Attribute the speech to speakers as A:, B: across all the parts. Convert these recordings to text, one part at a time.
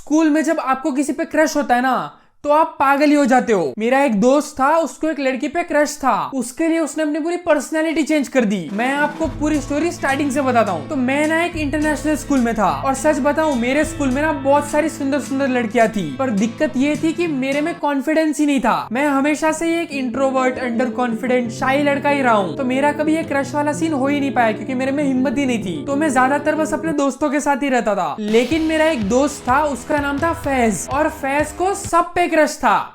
A: School में जब आपको किसी पे क्रश होता है ना तो आप पागल ही हो जाते हो। मेरा एक दोस्त था, उसको एक लड़की पे क्रश था, उसके लिए उसने अपनी पूरी पर्सनालिटी चेंज कर दी। मैं आपको पूरी स्टोरी स्टार्टिंग से बताता हूँ। तो मैं ना एक इंटरनेशनल स्कूल में था और सच बताऊं मेरे स्कूल में ना बहुत सारी सुंदर सुंदर लड़कियां थी, पर दिक्कत ये थी कि मेरे में कॉन्फिडेंस ही नहीं था। मैं हमेशा से एक इंट्रोवर्ट, अंडर कॉन्फिडेंट, शाई लड़का ही रहा हूँ, तो मेरा कभी एक क्रश वाला सीन हो ही नहीं पाया क्योंकि मेरे में हिम्मत ही नहीं थी। तो मैं ज्यादातर बस अपने दोस्तों के साथ ही रहता था। लेकिन मेरा एक दोस्त था, उसका नाम था फैज, और फैज को सब पे क्रश था,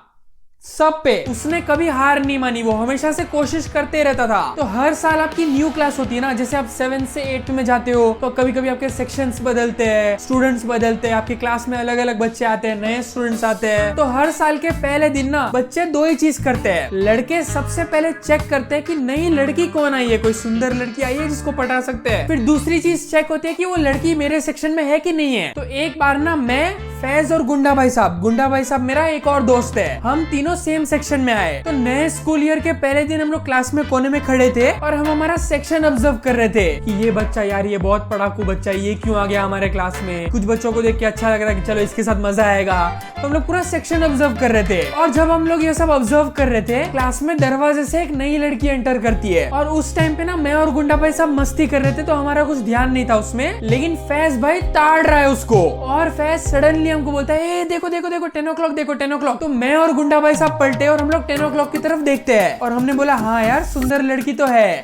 A: सब पे। उसने कभी हार नहीं मानी, वो हमेशा से कोशिश करते रहता था। तो हर साल आपकी न्यू क्लास होती है ना, जैसे आप 7 से 8 में जाते हो तो कभी कभी आपके सेक्शंस बदलते हैं, स्टूडेंट्स बदलते हैं, आपकी क्लास में अलग अलग बच्चे आते हैं, नए स्टूडेंट्स आते हैं। तो हर साल के पहले दिन ना बच्चे दो ही चीज करते हैं। लड़के सबसे पहले चेक करते हैं कि नई लड़की कौन आई है, कोई सुंदर लड़की आई है जिसको पटा सकते हैं। फिर दूसरी चीज चेक होती है कि वो लड़की मेरे सेक्शन में है कि नहीं है। तो एक बार ना मैं, फैज और गुंडा भाई साहब मेरा एक और दोस्त है, हम तीनों सेम सेक्शन में आए। तो नए स्कूल ईयर के पहले दिन हम लोग क्लास में कोने में खड़े थे और हम हमारा सेक्शन ऑब्जर्व कर रहे थे कि ये बच्चा, यार ये बहुत पढ़ाकू बच्चा है, ये क्यों आ गया हमारे क्लास में। कुछ बच्चों को देख के अच्छा लग रहा है कि चलो इसके साथ मजा आएगा। तो हम लोग पूरा सेक्शन ऑब्जर्व कर रहे थे और जब हम लोग ये सब ऑब्जर्व कर रहे थे, क्लास में दरवाजे से एक नई लड़की एंटर करती है और उस टाइम पे ना मैं और गुंडा भाई सब मस्ती कर रहे थे, तो हमारा कुछ ध्यान नहीं था उसमें। लेकिन फैज भाई ताड़ रहा है उसको और फैज सडनली हमको बोलता है, ए देखो देखो देखो 10 o'clock देखो 10 o'clock। तो मैं और गुंडा भाई साहब पलटे और हम लोग 10 o'clock की तरफ देखते हैं और हमने बोला हाँ यार सुंदर लड़की तो है,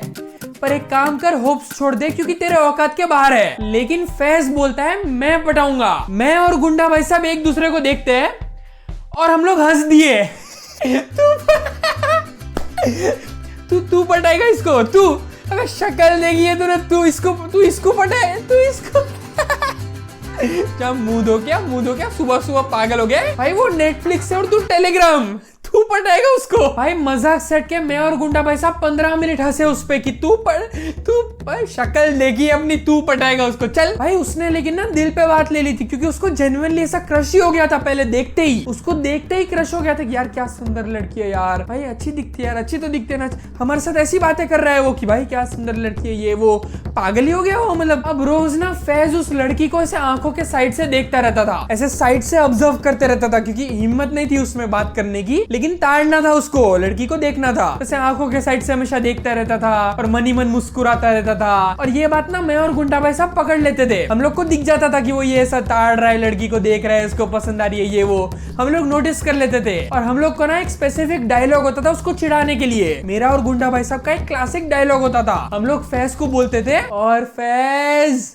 A: पर एक काम कर, होप्स छोड़ दे क्योंकि तेरे औकात के बाहर है। लेकिन फैज बोलता है मैं पटाऊंगा। मैं और गुंडा भाई साहब एक दूसरे को देखते हैं और हम लोग हंस दिए। तू पटाएगा इसको, तू अगर शक्ल देखी है तूने, तू इसको पटाए, तू इसको। क्या मुंह धो क्या सुबह सुबह पागल हो गया भाई। वो नेटफ्लिक्स है और तू टेलीग्राम, तू पटाएगा उसको। भाई मजाक सेट के मैं और गुंडा भाई साहब 15 मिनट हंसे उस पे कि तू शक्ल देखी अपनी, तू पटाएगा उसको, चल भाई। उसने लेकिन ना दिल पे बात ले ली थी क्योंकि उसको जेन्युइनली ऐसा क्रश ही हो गया था। पहले देखते ही उसको क्रश हो गया था कि यार क्या सुंदर लड़की है यार, भाई अच्छी दिखती है यार, अच्छी तो दिखती है ना। हमारे साथ ऐसी बातें कर रहा है वो कि भाई क्या सुंदर लड़की है, ये वो पागल ही हो गया वो। मतलब अब रोज ना फैज उस लड़की को ऐसे आंखों के साइड से देखता रहता था, ऐसे साइड से ऑब्जर्व करते रहता था क्योंकि हिम्मत नहीं थी उसमें बात करने की, लेकिन ताड़ना था उसको, लड़की को देखना था। ऐसे आंखों के साइड से हमेशा देखता रहता था और मन ही मन मुस्कुराता रहता था। और ये बात ना मैं और गुंडा भाई साहब पकड़ लेते थे। हम लोग को दिख जाता था कि वो ये ऐसा ताड़ रहा है, लड़की को देख रहा है, उसको पसंद आ रही है, ये वो हम लोग नोटिस कर लेते थे। और हम लोग को ना एक स्पेसिफिक डायलॉग होता था उसको चिढ़ाने के लिए। मेरा और गुंडा भाई साहब का एक क्लासिक डायलॉग होता था। हम लोग फैज को बोलते थे, और फैज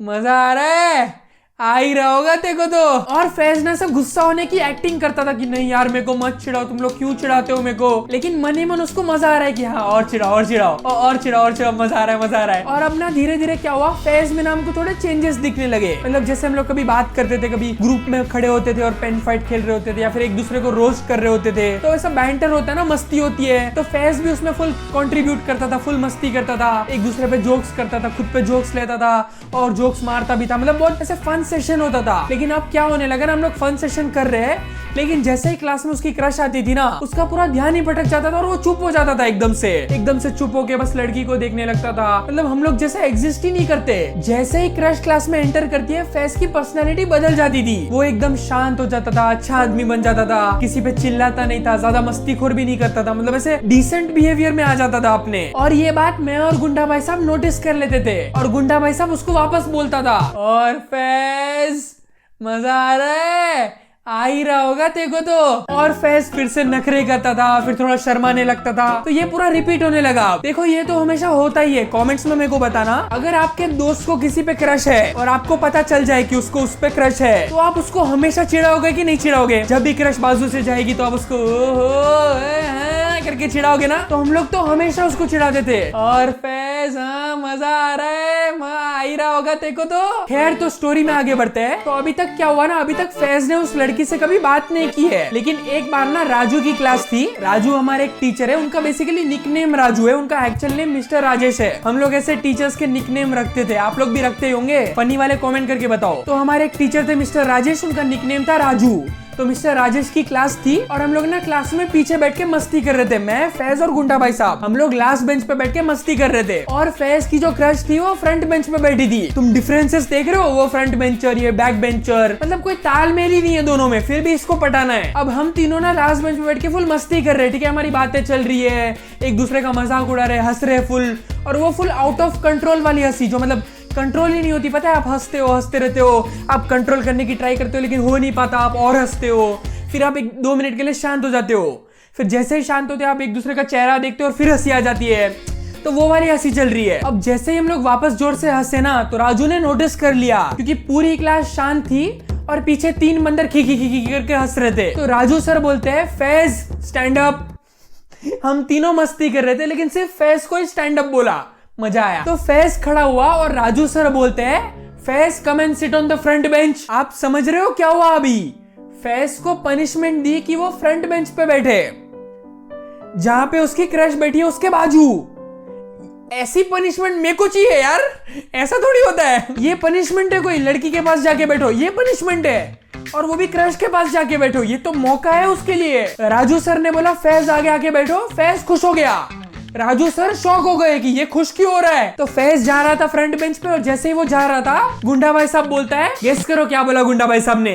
A: मजा आ रहा है, आ ही रहा होगा तेरे को तो। और फैज ना सब गुस्सा होने की एक्टिंग करता था कि नहीं यार मेरे को मत चिढ़ाओ, तुम लोग क्यों चिढ़ाते हो मेरे को। लेकिन मन ही मन उसको मजा आ रहा है कि हाँ और चिढ़ाओ और चिढ़ाओ और चिढ़ाओ और चिढ़ाओ, मजा आ रहा है। और अब ना धीरे धीरे क्या हुआ, फैज में ना हमको थोड़े चेंजेस दिखने लगे। मतलब जैसे हम लोग कभी बात करते थे, कभी ग्रुप में खड़े होते थे और पेन फाइट खेल रहे होते थे या फिर एक दूसरे को रोस्ट कर रहे होते थे, तो ऐसा बैंटर होता है ना, मस्ती होती है। तो फैज भी उसमें फुल कॉन्ट्रीब्यूट करता था, फुल मस्ती करता था, एक दूसरे पे जोक्स करता था, खुद पे जोक्स लेता था और जोक्स मारता भी था। मतलब बहुत ऐसे फन सेशन होता था। लेकिन अब क्या होने लगा ना, हम लोग फन सेशन कर रहे हैं, लेकिन जैसे ही क्लास में उसकी क्रश आती थी ना, उसका पूरा ध्यान ही भटक जाता था और वो चुप हो जाता था, एकदम से चुप होके बस लड़की को देखने लगता था। मतलब हम लोग जैसे एग्जिस्ट ही नहीं करते। जैसे ही क्रश क्लास में एंटर करती है, फैज की पर्सनैलिटी बदल जाती थी। वो एकदम शांत हो जाता था, अच्छा आदमी बन जाता था, किसी पे चिल्लाता नहीं था, ज्यादा मस्तीखोर भी नहीं करता था, मतलब ऐसे डिसेंट बिहेवियर में आ जाता था अपने। और ये बात मैं और गुंडा भाई साहब नोटिस कर लेते थे और गुंडा भाई साहब उसको वापस बोलता था, और फैज मजा आ रहा है, आ ही रहा होगा तेरे को तो। और फैज फिर से नखरे करता था, फिर थोड़ा शर्माने लगता था। तो ये पूरा रिपीट होने लगा। देखो ये तो हमेशा होता ही है। कमेंट्स में मेरे को बताना, अगर आपके दोस्त को किसी पे क्रश है और आपको पता चल जाए कि उसको उस पे क्रश है, तो आप उसको हमेशा चिढ़ाओगे कि नहीं चिढ़ाओगे। जब भी क्रश बाजू से जाएगी तो आप उसको करके चिढ़ाओगे ना। तो हम लोग तो हमेशा उसको चिढ़ाते थे, और फैज हाँ मजा आ रहा है, आ ही रहा होगा तेरे को तो। खैर तो स्टोरी में आगे बढ़ते हैं। तो अभी तक क्या हुआ ना, अभी तक फैज ने उस लड़की से कभी बात नहीं की है। लेकिन एक बार ना राजू की क्लास थी। राजू हमारे एक टीचर है, उनका बेसिकली निकनेम राजू है, उनका एक्चुअल नेम मिस्टर राजेश है। हम लोग ऐसे टीचर्स के निकनेम रखते थे, आप लोग भी रखते होंगे, फनी वाले कमेंट करके बताओ। तो हमारे एक टीचर थे मिस्टर राजेश, उनका निकनेम था राजू। तो मिस्टर राजेश की क्लास थी और हम लोग ना क्लास में पीछे बैठ के मस्ती कर रहे थे, मैं, फैज और गुंडा भाई साहब। हम लोग लास्ट बेंच पे बैठ के मस्ती कर रहे थे और फैज की जो क्रश थी वो फ्रंट बेंच पे बैठी थी। तुम डिफरेंसेस देख रहे हो, वो फ्रंट बेंचर, ये बैक बेंचर, मतलब कोई तालमेल ही नहीं है दोनों में, फिर भी इसको पटाना है। अब हम तीनों ना लास्ट बेंच पे बैठ के फुल मस्ती कर रहे हैं, ठीक है, हमारी बातें चल रही है, एक दूसरे का मजाक उड़ा रहे, हंस रहे फुल, और वो फुल आउट ऑफ कंट्रोल वाली हंसी, जो मतलब कंट्रोल ही नहीं होती, पता है, आप हंसते हो, हंसते रहते हो, आप कंट्रोल करने की ट्राई करते हो लेकिन हो नहीं पाता, आप और हंसते हो, फिर आप 1-2 मिनट के लिए शांत हो जाते हो, फिर जैसे ही शांत होते हो आप एक दूसरे का चेहरा देखते हो और फिर हंसी आ जाती है, तो वो वाली हंसी चल रही है। अब जैसे ही हम लोग वापस जोर से हंसे ना, तो राजू ने नोटिस कर लिया, क्योंकि पूरी क्लास शांत थी और पीछे 3 बंदर खी खी खी करके हंस रहे थे। तो राजू सर बोलते हैं, फैज स्टैंड अप। हम तीनों मस्ती कर रहे थे लेकिन सिर्फ फैज को ही स्टैंड अप बोला, मजा आया। तो फैज खड़ा हुआ और राजू सर बोलते हैं, Faiz come and sit on the front bench. आप समझ रहे हो क्या हुआ अभी? फैज को पनिशमेंट दी कि वो फ्रंट बेंच पे बैठे, जहां पे उसकी क्रश बैठी है उसके बाजू। ऐसी पनिशमेंट मेरे को चाहिए यार, ऐसा थोड़ी होता है। ये पनिशमेंट है, कोई लड़की के पास जाके बैठो, ये पनिशमेंट है, और वो भी क्रश के पास जाके बैठो, ये तो मौका है उसके लिए। राजू सर ने बोला फैज आगे आके बैठो, फैज खुश हो गया। राजू सर शॉक हो गए कि ये खुश क्यों हो रहा है। तो फैज जा रहा था फ्रंट बेंच पे और जैसे ही वो जा रहा था, गुंडा भाई साहब बोलता है, गेस करो क्या बोला गुंडा भाई साहब ने?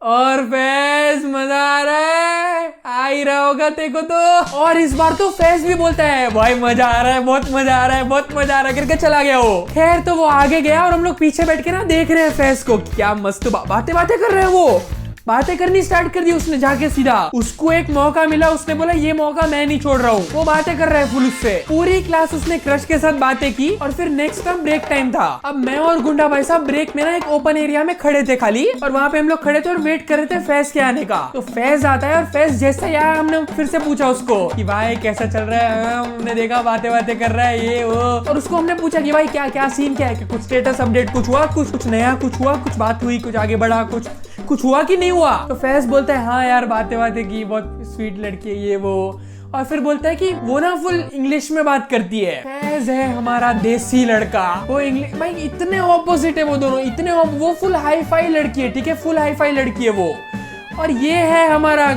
A: और फैज मजा आ रहा है, आ ही रहा होगा तेको तो। और इस बार तो फैज भी बोलता है, भाई मजा आ रहा है, बहुत मजा आ रहा है, बहुत मजा आ रहा है करके चला गया वो। खैर तो वो आगे गया और हम लोग पीछे बैठ के ना देख रहे हैं फैज को, क्या मस्त बातें कर रहे हैं, वो बातें करनी स्टार्ट कर दी उसने जाके सीधा। उसको एक मौका मिला, उसने बोला ये मौका मैं नहीं छोड़ रहा हूँ। वो बातें कर रहा है फुल उससे, पूरी क्लास उसने क्रश के साथ बातें की। और फिर नेक्स्ट टाइम ब्रेक टाइम था। अब मैं और गुंडा भाई साहब ब्रेक में ना एक ओपन एरिया में खड़े थे खाली, और वहाँ पे हम लोग खड़े थे और वेट कर रहे थे फैज के आने का। तो फैज आता है और फैज जैसे ही आया हमने फिर से पूछा उसको कि भाई कैसा चल रहा है। हमने देखा बातें कर रहा है ये वो, और उसको हमने पूछा कि भाई क्या क्या सीन क्या है, कुछ स्टेटस अपडेट कुछ हुआ, कुछ नया कुछ हुआ, कुछ बात हुई, कुछ आगे बढ़ा, कुछ हुआ कि नहीं हुआ। तो फैज बोलता है हाँ यार बातें की, बहुत स्वीट लड़की है ये वो। और फिर बोलता है कि वो ना फुल इंग्लिश में बात करती है। फैज है हमारा देसी लड़का, वो इंग्लिश, भाई इतने ऑपोजिट है वो दोनों, वो फुल हाई फाई लड़की है, ठीक है, फुल हाई फाई लड़की है वो। और ये है हमारा,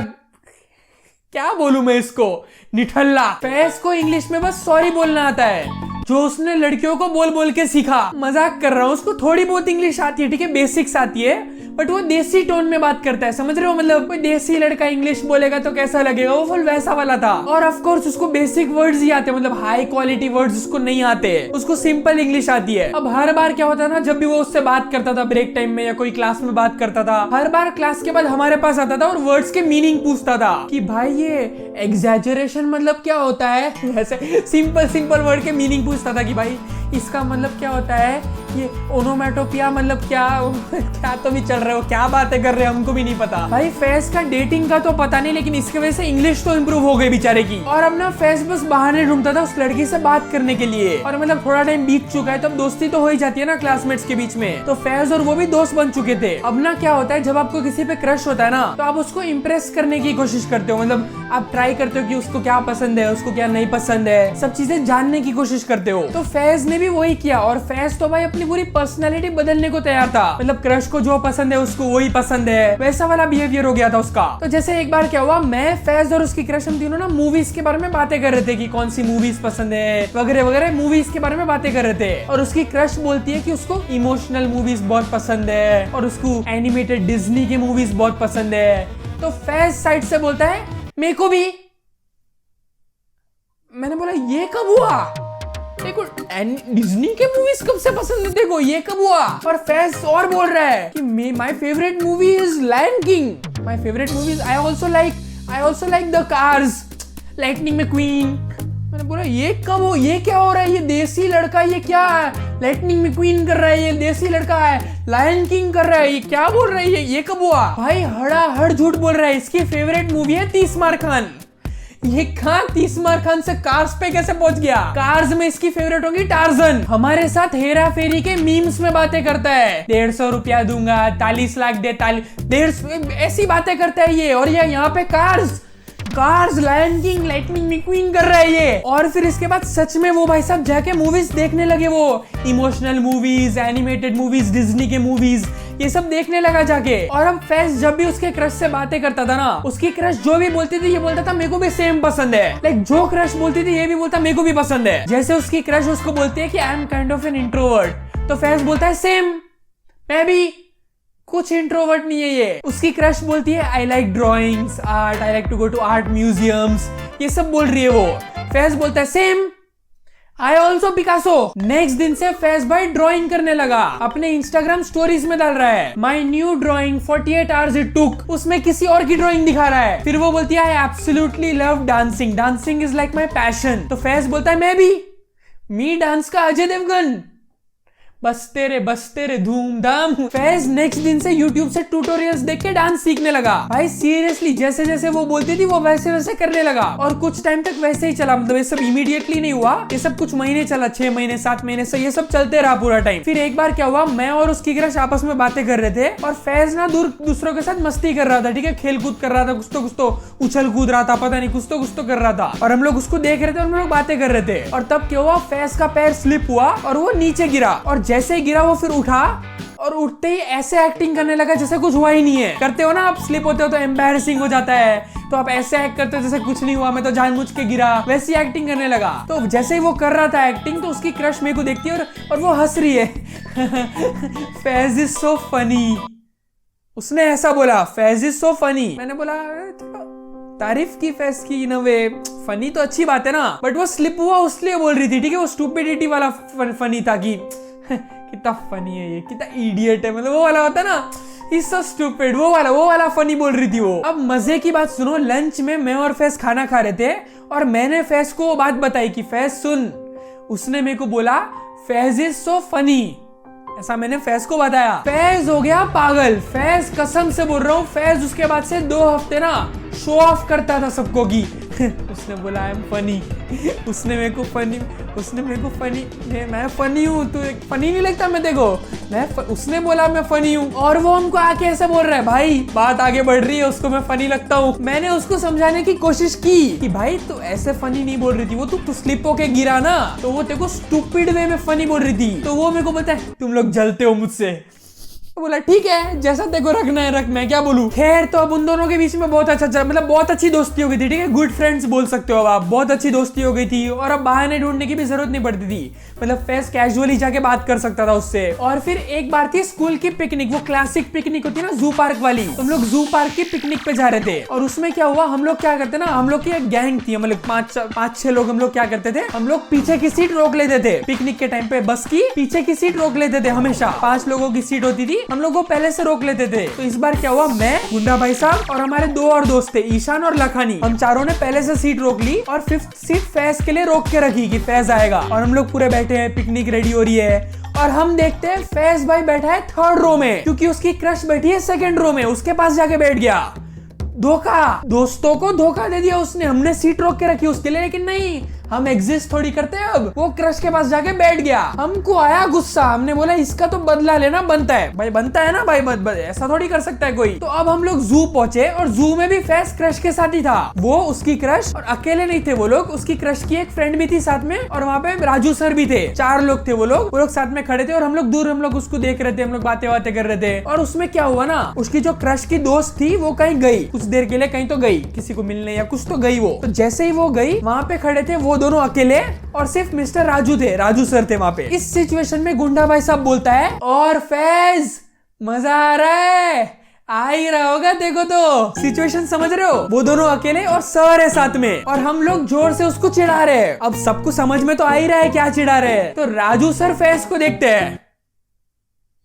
A: क्या बोलूं मैं इसको, निठल्ला। फैज को इंग्लिश में बस सॉरी बोलना आता है, जो उसने लड़कियों को बोल बोल के सीखा। मजाक कर रहा हूँ, उसको थोड़ी बहुत इंग्लिश आती है, ठीक है, बेसिक्स आती है, बट वो देसी टोन में बात करता है, समझ रहे हो, मतलब कोई देसी लड़का इंग्लिश बोलेगा तो कैसा लगेगा, वो फुल वैसा वाला था। और ऑफ कोर्स उसको बेसिक वर्ड्स ही आते हैं, मतलब हाई क्वालिटी वर्ड्स उसको नहीं आते, उसको सिंपल इंग्लिश आती है। अब हर बार क्या होता था, जब भी वो उससे बात करता था ब्रेक टाइम में या कोई क्लास में बात करता था, हर बार क्लास के बाद हमारे पास आता था और वर्ड्स के मीनिंग पूछता था कि भाई ये एग्जैजरेशन मतलब क्या होता है, ऐसे सिंपल वर्ड के मीनिंग पूछता था कि भाई इसका मतलब क्या होता है, ये ओनोमेटोपिया मतलब क्या तो भी चल रहे हो, क्या बातें कर रहे हो, हमको भी नहीं पता। भाई फैज का डेटिंग का तो पता नहीं, लेकिन इसकी वजह से इंग्लिश तो इम्प्रूव हो गई बेचारे की। और अब ना फैज बस बहाने ढूंढता था उस लड़की से बात करने के लिए, और मतलब थोड़ा टाइम बीत चुका है तो अब दोस्ती तो हो ही जाती है ना क्लासमेट्स के बीच में, तो फैज और वो भी दोस्त बन चुके थे। अब ना क्या होता है, जब आपको किसी पे क्रश होता है ना, तो आप उसको इम्प्रेस करने की कोशिश करते हो, मतलब आप ट्राई करते हो कि उसको क्या पसंद है, उसको क्या नहीं पसंद है, सब चीजें जानने की कोशिश करते हो। तो फैज ने भी वही किया, और फैज तो भाई अपनी पूरी पर्सनैलिटी बदलने को तैयार था, मतलब क्रश को जो पसंद है उसको वही पसंद है, वैसा वाला बिहेवियर हो गया था उसका। तो जैसे एक बार क्या हुआ, मैं, फैज और उसकी क्रश, हम तीनों ना मूवीज के बारे में बातें कर रहे थे कि कौन सी मूवीज पसंद है वगैरह वगैरह, मूवीज के बारे में बातें कर रहे थे। और उसकी क्रश बोलती है कि उसको इमोशनल मूवीज बहुत पसंद है और उसको एनिमेटेड डिज्नी की मूवीज बहुत पसंद है। तो फैज साइड से बोलता है मेरे को भी। मैंने बोला ये कब हुआ, देखो डिज्नी के मूवीज कब से पसंद है, देखो ये कब हुआ। और फैज और बोल रहा है कि my favourite movie is lion king, my favourite movies I also like the cars, lightning McQueen. मैंने बोला ये कब हो, ये क्या हो रहा है, ये देसी लड़का ये क्या लाइटनिंग मैक्वीन कर रहा है, ये देसी लड़का है लायन किंग कर रहा है, ये क्या बोल रहा है, ये कब हुआ। भाई हड़ झूठ बोल रहा है, इसकी फेवरेट मूवी है 30 मार खान। ये कहाँ 30 मार खान से कार्स पे कैसे पहुंच गया, कार्स में इसकी फेवरेट होगी टार्जन। हमारे साथ हेरा फेरी के मीम्स में बातें करता है, 150 रुपया दूंगा, 40 लाख दे, 150 ऐसी बातें करता है ये। और ये यहाँ पे cars lion king lightning McQueen कर रहा है ये। और फिर इसके बाद सच में वो भाई साहब जाके मूवीज देखने लगे, वो emotional movies, animated movies, Disney के मूवीज, ये सब देखने लगा जाके। और अब फैज जब भी उसके क्रश से बातें करता था ना, उसकी क्रश जो भी बोलती थी ये बोलता था मेरे को भी सेम पसंद है। लाइक जो क्रश बोलती थी ये भी बोलता मेरे को भी पसंद है। जैसे उसकी क्रश उसको बोलती है कि I am kind of an introvert, तो फैज बोलता है सेम, मैं भी कुछ इंट्रोवर्ट नहीं है ये। उसकी क्रश बोलती है I like drawings, art, I like to go to art museums, ये सब बोल रही है वो। फैज बोलता है same, I also Picasso. Next दिन से फैज भाई ड्राइंग करने लगा, अपने इंस्टाग्राम स्टोरीज में डाल रहा है my new drawing 48 hours it took, उसमें किसी और की ड्राइंग दिखा रहा है। फिर वो बोलती है I absolutely love dancing, dancing is like my passion. तो फैज बोलता है मैं भी, मी डांस का अजय देवगन, बस तेरे धूमधाम। फैज नेक्स्ट दिन से YouTube से ट्यूटोरियल्स देख के डांस सीखने लगा। भाई सीरियसली जैसे जैसे वो बोलती थी वो वैसे वैसे करने लगा, और कुछ टाइम तक वैसे ही चला। मतलब ये सब इमीडिएटली नहीं हुआ, ये सब कुछ महीने चला, 6 महीने 7 महीने से ये सब चलते रहा पूरा टाइम। फिर एक बार क्या हुआ, मैं और उसकी क्रश आपस में बातें कर रहे थे और फैज ना दूसरों के साथ मस्ती कर रहा था, ठीक है, खेल कूद कर रहा था, कुछ तो उछल कूद रहा था, पता नहीं कुछ तो कर रहा था। और हम लोग उसको देख रहे थे और हम लोग बातें कर रहे थे। और तब क्या हुआ, फैज का पैर स्लिप हुआ और वो नीचे गिरा, और जैसे ही गिरा वो फिर उठा और उठते ही ऐसे एक्टिंग करने लगा जैसे कुछ हुआ ही नहीं है। करते हो ना आप, स्लिप होते हो तो एम्बैरेसिंग हो जाता है, तो आप ऐसे एक्ट करते हो जैसे कुछ नहीं हुआ, मैं तो जानबूझ के गिरा, वैसी एक्टिंग करने लगा। तो जैसे ही वो कर रहा था एक्टिंग, तो उसकी क्रश मेरे को देखती है और वो हंस रही है। फैज इज सो फनी, उसने ऐसा बोला, फैज इज सो फनी। मैंने बोला तारीफ की फैज की, इन अ वे फनी तो अच्छी बात है ना, बट वो स्लिप हुआ इसलिए बोल रही थी, ठीक है, वो स्टूपिडिटी वाला फनी था कि कितना फनी है ये, कितना इडियट है, मतलब वो वाला होता है ना, इज सो स्टूपिड, वो वाला फनी बोल रही थी वो। अब मजे की बात सुनो, लंच में मैं और फैज खाना खा रहे थे और मैंने फैज को वो बात बताई कि फैज सुन, उसने मेरे को बोला फैज इज सो फनी, ऐसा मैंने फैज को बताया। फैज हो गया पागल, फैज कसम से बोल रहा हूँ, फैज उसके बाद से 2 हफ्ते ना शो ऑफ करता था सबको की उसने बोला आई एम फनी, उसने मेरे को फनी, मैं फनी हूँ, तू फनी नहीं लगता मैं देखो, उसने बोला मैं फनी हूँ, और वो हमको आके ऐसे बोल रहा है। भाई बात आगे बढ़ रही है, उसको मैं फनी लगता हूँ। मैंने उसको समझाने की कोशिश की कि भाई तू ऐसे फनी नहीं बोल रही थी, वो तू स्लिप होके गिरा ना, तो वो तेरे को स्टूपिड वे में फनी बोल रही थी। तो वो मेरे को पता है तुम लोग जलते हो मुझसे, बोला ठीक है जैसा देखो रखना है रख, मैं क्या बोलूं। खैर तो अब उन दोनों के बीच में बहुत अच्छा मतलब बहुत अच्छी दोस्ती हो गई थी, ठीक है, गुड फ्रेंड्स बोल सकते हो आप, बहुत अच्छी दोस्ती हो गई थी, और अब बहाने ढूंढने की भी जरूरत नहीं पड़ती थी, मतलब फैज कैजुअली जाके बात कर सकता था उससे। और फिर एक बार थी स्कूल की पिकनिक, वो क्लासिक पिकनिक होती है ना जू पार्क वाली, तो हम लोग जू पार्क की पिकनिक पे जा रहे थे। और उसमें क्या हुआ, हम लोग क्या करते ना, हम लोग की एक गैंग थी, मतलब 5-6 लोग हम लोग क्या करते थे, हम लोग पीछे की सीट रोक लेते थे पिकनिक के टाइम पे, बस की पीछे की सीट रोक लेते थे हमेशा, 5 लोगों की सीट होती थी, हम लोग वो पहले से रोक लेते थे। तो इस बार क्या हुआ, मैं, गुंडा भाई साहब और हमारे 2 और दोस्त थे, ईशान और लखानी, हम चारों ने पहले से सीट रोक ली और 5th सीट फैज के लिए रोक के रखी कि फैज आएगा। और हम लोग पूरे बैठे हैं, पिकनिक रेडी हो रही है, और हम देखते हैं फैज भाई बैठा है 3rd रो में, क्योंकि उसकी क्रश बैठी है 2nd रो में, उसके पास जाके बैठ गया। धोखा, दोस्तों को धोखा दे दिया उसने, हमने सीट रोक के रखी उसके लिए, लेकिन नहीं, हम एग्जिस्ट थोड़ी करते हैं। अब वो क्रश के पास जाके बैठ गया, हमको आया गुस्सा, हमने बोला इसका तो बदला लेना बनता है भाई, बनता है ना भाई, ऐसा थोड़ी कर सकता है कोई। तो अब हम लोग जू पहुंचे और जू में भी फैज क्रश के साथ ही था, वो उसकी क्रश, और अकेले नहीं थे वो लोग, उसकी क्रश की एक फ्रेंड भी थी साथ में, और वहाँ पे राजू सर भी थे, 4 लोग थे वो लोग साथ में खड़े थे, और हम लोग दूर, हम लोग उसको देख रहे थे, हम लोग बातें कर रहे थे। और उसमें क्या हुआ ना, उसकी जो क्रश की दोस्त थी वो कहीं गई, कुछ देर के लिए कहीं तो गई, किसी को मिलने या कुछ तो गई वो। तो जैसे ही वो गई, वहाँ पे खड़े थे वो दोनों अकेले, और सिर्फ मिस्टर राजू थे, राजू सर थे वहां पे। इस सिचुएशन में गुंडा भाई साहब बोलता है, और फैज मजा आ रहा है, आ ही रहा होगा देखो, तो सिचुएशन समझ रहे हो, वो दोनों अकेले और सर है साथ में, और हम लोग जोर से उसको चिढ़ा रहे हैं। अब सबको समझ में तो आ ही रहा है क्या चिढ़ा रहे हैं। तो राजू सर फैज को देखते हैं,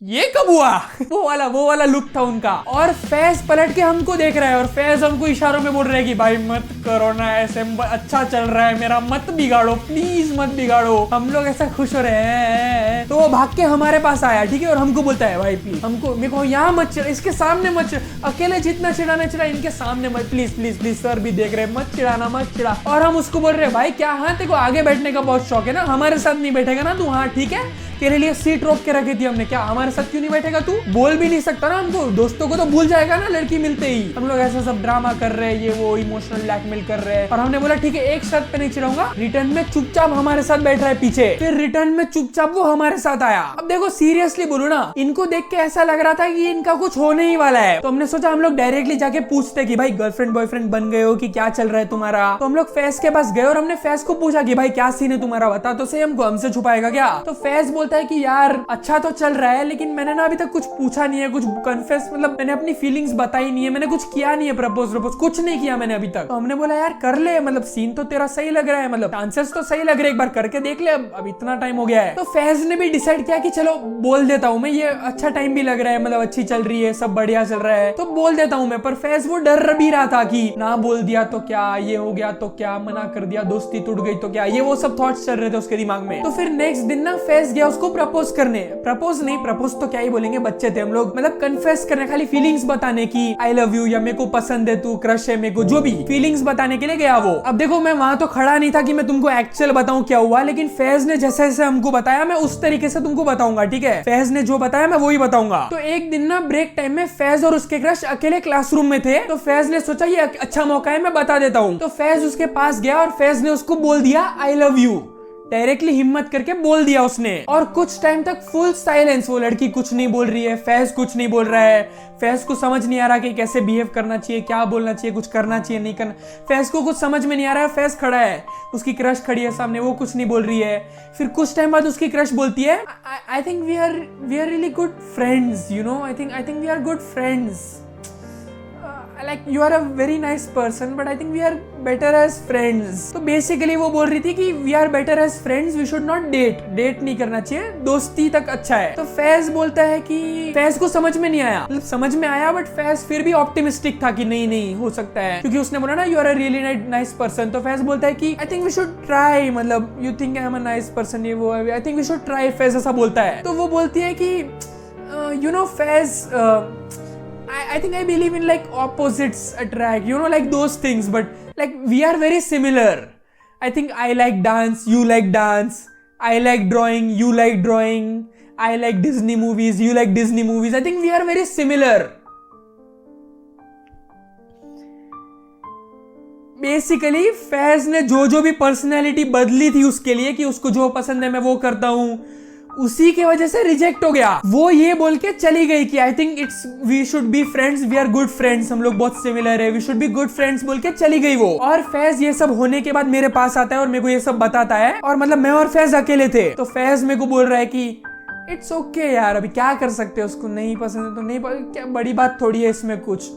A: ये कब हुआ वो वाला लुक था उनका, और फैज पलट के हमको देख रहा है, और फैज हमको इशारों में बोल रहे हैं कि भाई मत करो ना ऐसे, अच्छा चल रहा है मेरा, मत बिगाड़ो प्लीज मत बिगाड़ो। हम लोग ऐसा खुश हो रहे हैं, तो वो भाग के हमारे पास आया, ठीक है, और हमको बोलता है भाई प्लीज हमको, मेरे को यहाँ मत चिढ़ा, इसके सामने मत चिढ़ा, अकेले जितना चिढ़ाना चिढ़ा, इनके सामने मत, प्लीज प्लीज प्लीज, सर भी देख रहे, मत चिढ़ाना मत चिढ़ा। और हम उसको बोल रहे हैं भाई क्या, हाँ तेरे को आगे बैठने का बहुत शौक है ना, हमारे साथ नहीं बैठेगा ना तू, हाँ ठीक है, तेरे लिए सीट रोक के रखी थी हमने, क्या हमारे साथ क्यों नहीं बैठेगा तू, बोल भी नहीं सकता ना हमको, दोस्तों को तो भूल जाएगा ना लड़की मिलते ही। हम लोग ऐसा सब ड्रामा कर रहे हैं, ये वो इमोशनल ब्लैकमेल कर रहे हैं, और हमने बोला ठीक है एक शर्त पे नहीं चिढ़ाऊंगा, रिटर्न में चुपचाप हमारे साथ बैठ रहा है पीछे। फिर रिटर्न में चुपचाप वो हमारे हमारे साथ आया। अब देखो सीरियसली बोलूं ना, इनको देख के ऐसा लग रहा था कि इनका कुछ होने ही वाला है। तो हमने सोचा हम लोग डायरेक्टली जाके पूछते कि भाई गर्लफ्रेंड बॉयफ्रेंड बन गए हो कि क्या चल रहा है तुम्हारा। तो हम लोग फैज के पास गए और हमने फैज को पूछा कि भाई क्या सीन है तुम्हारा, बता तो सही, हमसे छुपाएगा क्या। तो फैज बोलता है कि यार अच्छा तो चल रहा है, लेकिन मैंने ना अभी तक कुछ पूछा नहीं है, कुछ कन्फेस मतलब मैंने अपनी फीलिंग्स बताई नहीं है, मैंने कुछ किया नहीं है, प्रपोज कुछ नहीं किया मैंने अभी तक। तो हमने बोला यार कर ले, मतलब सीन तो तेरा सही लग रहा है, मतलब चांसेस तो सही लग रहे, एक बार करके देख ले, अब इतना टाइम हो गया है। तो फैज ने भी डिसाइड किया कि चलो बोल देता हूँ मैं, ये अच्छा टाइम भी लग रहा है, मतलब अच्छी चल रही है, सब बढ़िया चल रहा है, तो बोल देता हूँ मैं। पर फैज वो डर भी रहा था कि ना बोल दिया तो क्या, ये हो गया तो क्या, मना कर दिया, दोस्ती टूट गई तो क्या, ये वो सब थॉट्स चल रहे थे उसके दिमाग में। तो फिर नेक्स्ट दिन ना फैज गया उसको प्रपोज करने, प्रपोज तो क्या ही बोलेंगे, बच्चे थे हम लोग, मतलब कन्फेस करने, खाली फीलिंग्स बताने की आई लव यू या मेरे को पसंद है तू, क्रश है मेरे को, जो भी फीलिंग्स बताने के लिए गया वो। अब देखो मैं वहां तो खड़ा नहीं था कि मैं तुमको एक्चुअल बताऊं क्या हुआ, लेकिन फैज ने जैसे जैसे हमको बताया मैं उस तरीके से तुमको बताऊंगा, ठीक है। फैज ने जो बताया मैं वही बताऊंगा। तो एक दिन ना ब्रेक टाइम में फैज और उसके क्रश अकेले क्लासरूम में थे, तो फैज ने सोचा ये अच्छा मौका है, मैं बता देता हूँ। तो फैज उसके पास गया और फैज ने उसको बोल दिया आई लव यू, डायरेक्टली हिम्मत करके बोल दिया उसने। और कुछ टाइम तक फुल साइलेंस, वो लड़की कुछ नहीं बोल रही है, फैज कुछ नहीं बोल रहा है, फैज को समझ नहीं आ रहा कि कैसे बिहेव करना चाहिए, क्या बोलना चाहिए, कुछ करना चाहिए नहीं करना, फैज को कुछ समझ में नहीं आ रहा है। फैज खड़ा है, उसकी क्रश खड़ी है सामने, वो कुछ नहीं बोल रही है। फिर कुछ टाइम बाद उसकी क्रश बोलती है I think we are really good friends, you know, I think we are good friends, like you are a very nice person but I think we are better as friends। तो basically वो बोल रही थी कि we are better as friends, we should not date नहीं करना चाहिए, दोस्ती तक अच्छा है। तो फैज बोलता है कि फैज को समझ में नहीं आया, मतलब समझ में आया बट फैज फिर भी ऑप्टिमिस्टिक था कि नहीं हो सकता है, क्योंकि उसने बोला ना you are a really nice person। तो फैज बोलता है कि I think we should try, मतलब you think I am a nice person, ये वो I think we should try, Faiz ऐसा बोलता है। तो वो बोलती है कि you know Faiz I think I believe in like opposites attract, you know, like those things, but like we are very similar. I think I like dance, you like dance. I like drawing, you like drawing. I like Disney movies, you like Disney movies. I think we are very similar. Basically Faiz ने जो भी personality बदली थी उसके लिए कि उसको जो पसंद है मैं वो करता हूँ, उसी के वजह से रिजेक्ट हो गया। वो ये बोल के चली गई कि I think it's we should be friends, we are good friends, हम लोग बहुत सिमिलर है, we should be good friends बोल के चली गई वो। और फैज ये सब होने के बाद मेरे पास आता है और मेरे को ये सब बताता है, और मतलब मैं और फैज अकेले थे। तो फैज मेरे को बोल रहा है कि इट्स ओके यार, अभी क्या कर सकते हैं, उसको नहीं पसंद है तो नहीं, क्या बड़ी बात थोड़ी है इसमें कुछ,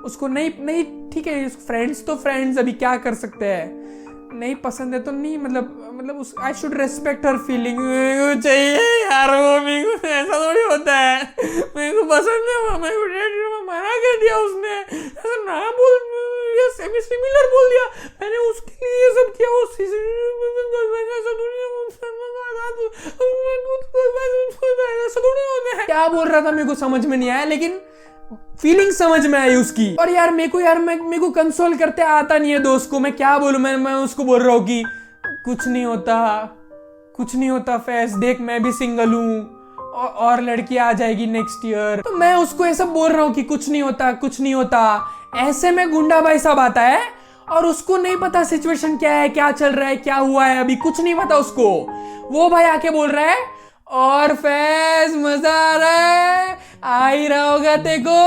A: उसको नहीं ठीक है, फ्रेंड्स तो फ्रेंड्स, अभी क्या कर सकते हैं, नहीं पसंद है तो नहीं, मतलब उस I should respect her feeling, चाहिए यार वो, मेरे को ऐसा थोड़ी होता है, मेरे को पसंद है, मेरे को मना कर दिया उसने, ऐसा ना बोल, सेमी सिमिलर बोल दिया मैंने, उसके लिए ये सब किया, क्या बोल रहा था मेरे को समझ में नहीं आया, लेकिन फीलिंग समझ में आई उसकी। और यार मेरे को कंसोल करते आता नहीं है दोस्त को, मैं क्या बोलूं, मैं उसको बोल रहा हूँ कि कुछ नहीं होता फैज, देख मैं भी सिंगल हूँ और लड़की आ जाएगी नेक्स्ट ईयर। तो मैं उसको ऐसा बोल रहा हूँ कि कुछ नहीं होता। ऐसे में गुंडा भाई साहब आता है और उसको नहीं पता सिचुएशन क्या है, क्या चल रहा है, क्या हुआ है, अभी कुछ नहीं पता उसको। वो भाई आके बोल रहा है और फैज मजा आ रहा है, आ ही रहा होगा तेको।